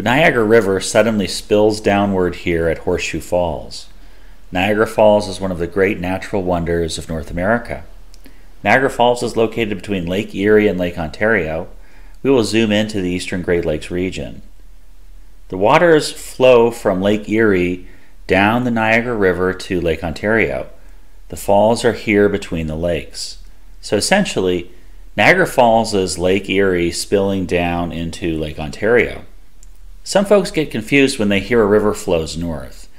The Niagara River suddenly spills downward here at Horseshoe Falls. Niagara Falls is one of the great natural wonders of North America. Niagara Falls is located between Lake Erie and Lake Ontario. We will zoom into the eastern Great Lakes region. The waters flow from Lake Erie down the Niagara River to Lake Ontario. The falls are here between the lakes. So essentially, Niagara Falls is Lake Erie spilling down into Lake Ontario. Some folks get confused when they hear a river flows north.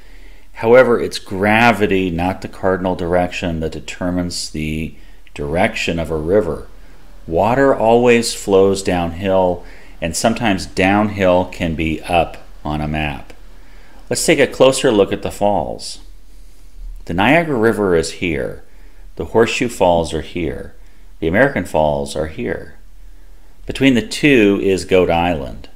However, it's gravity, not the cardinal direction, that determines the direction of a river. Water always flows downhill, and sometimes downhill can be up on a map. Let's take a closer look at the falls. The Niagara River is here. The Horseshoe Falls are here. The American Falls are here. Between the two is Goat Island.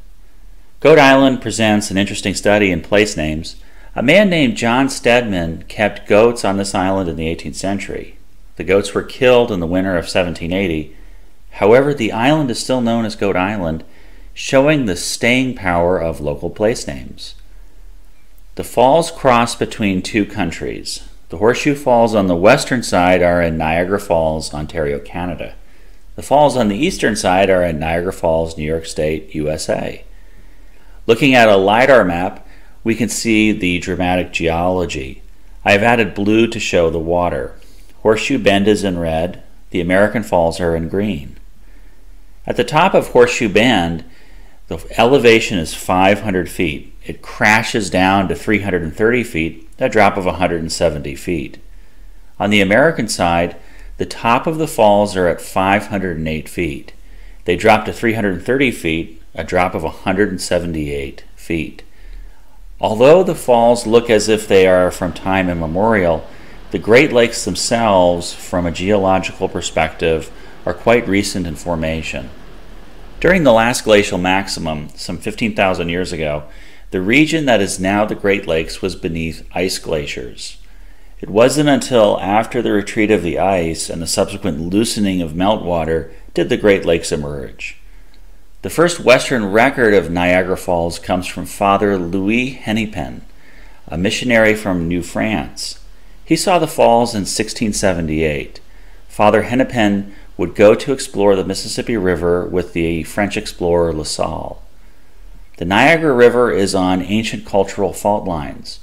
Goat Island presents an interesting study in place names. A man named John Stedman kept goats on this island in the 18th century. The goats were killed in the winter of 1780. However, the island is still known as Goat Island, showing the staying power of local place names. The falls cross between two countries. The Horseshoe Falls on the western side are in Niagara Falls, Ontario, Canada. The falls on the eastern side are in Niagara Falls, New York State, USA. Looking at a LiDAR map, we can see the dramatic geology. I have added blue to show the water. Horseshoe Bend is in red. The American Falls are in green. At the top of Horseshoe Bend, the elevation is 500 feet. It crashes down to 330 feet, a drop of 170 feet. On the American side, the top of the falls are at 508 feet. They drop to 330 feet, a drop of 178 feet. Although the falls look as if they are from time immemorial, the Great Lakes themselves, from a geological perspective, are quite recent in formation. During the last glacial maximum, some 15,000 years ago, the region that is now the Great Lakes was beneath ice glaciers. It wasn't until after the retreat of the ice and the subsequent loosening of meltwater did the Great Lakes emerge. The first Western record of Niagara Falls comes from Father Louis Hennepin, a missionary from New France. He saw the falls in 1678. Father Hennepin would go to explore the Mississippi River with the French explorer La Salle. The Niagara River is on ancient cultural fault lines.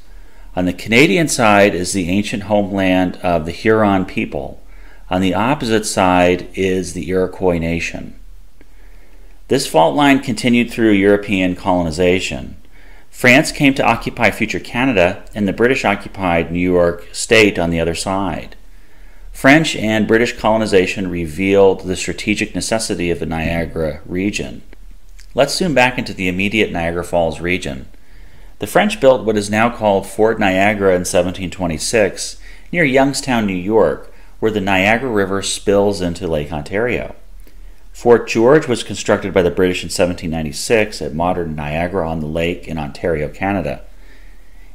On the Canadian side is the ancient homeland of the Huron people. On the opposite side is the Iroquois nation. This fault line continued through European colonization. France came to occupy future Canada, and the British occupied New York State on the other side. French and British colonization revealed the strategic necessity of the Niagara region. Let's zoom back into the immediate Niagara Falls region. The French built what is now called Fort Niagara in 1726 near Youngstown, New York, where the Niagara River spills into Lake Ontario. Fort George was constructed by the British in 1796 at modern Niagara-on-the-Lake in Ontario, Canada.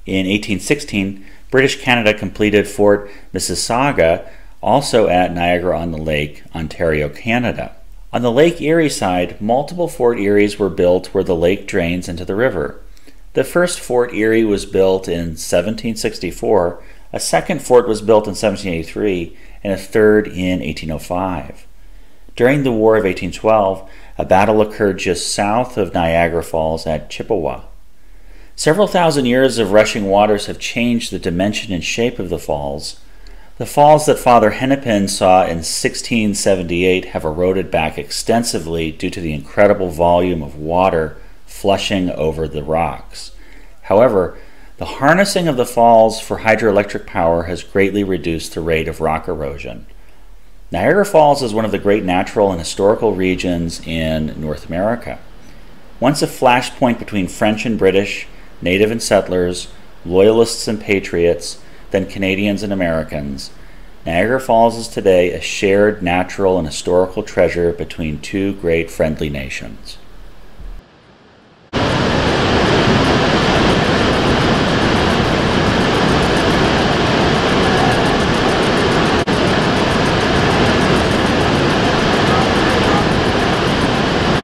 In 1816, British Canada completed Fort Mississauga, also at Niagara-on-the-Lake, Ontario, Canada. On the Lake Erie side, multiple Fort Eries were built where the lake drains into the river. The first Fort Erie was built in 1764, a second fort was built in 1783, and a third in 1805. During the War of 1812, a battle occurred just south of Niagara Falls at Chippawa. Several thousand years of rushing waters have changed the dimension and shape of the falls. The falls that Father Hennepin saw in 1678 have eroded back extensively due to the incredible volume of water flushing over the rocks. However, the harnessing of the falls for hydroelectric power has greatly reduced the rate of rock erosion. Niagara Falls is one of the great natural and historical regions in North America. Once a flashpoint between French and British, native and settlers, loyalists and patriots, then Canadians and Americans, Niagara Falls is today a shared natural and historical treasure between two great friendly nations.